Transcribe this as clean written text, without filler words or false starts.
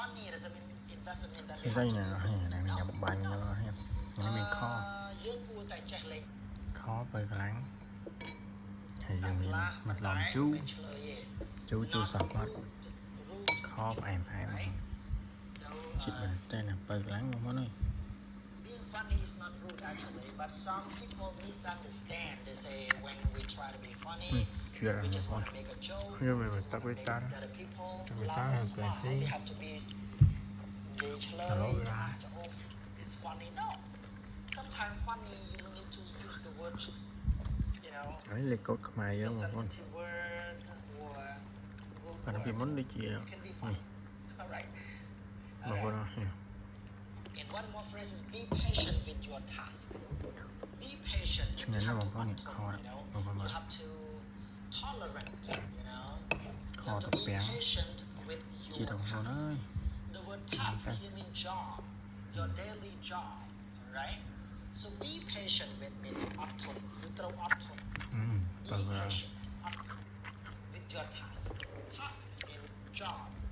funny doesn't mean it doesn't mean that we ใช่ have ใช่ to เนี่ยnày này nhập bài như là hay nó mình kho យើងគួរតែចេះលេង khó tới cái láng hay តែ dừng ក nhìn ន្លះ mặt តែ lòng មិន chú ឆ្លើយទេ chú sọt mắt rules khó phải em phải mà so chị mình tên là tới cái láng luôn ơi being funny is not rude actually but some people misunderstand they say when we try to be funny chưa là we một just con want to make a joke chưa về we mình just tao want to với make ta other people với laugh ta or là về smile phi they have to be និយាយឆ្លើយ Hello ថា oh it's funny no sometimes funny you need to use the word you know ấy là cốt mày the á một con sensitive word or rude và nó bị word. món đi chị You can be funny alright một con đó and one more phrase is be patient with your task be patient Chứ you này nó have còn to có những wait kho for, đấy. you know Một con you mà. have to tolerate you know you Kho have to tập be béo. patient with Chị your đồng hồ task ơi the word task Okay. here means job your daily job alright so be patient with me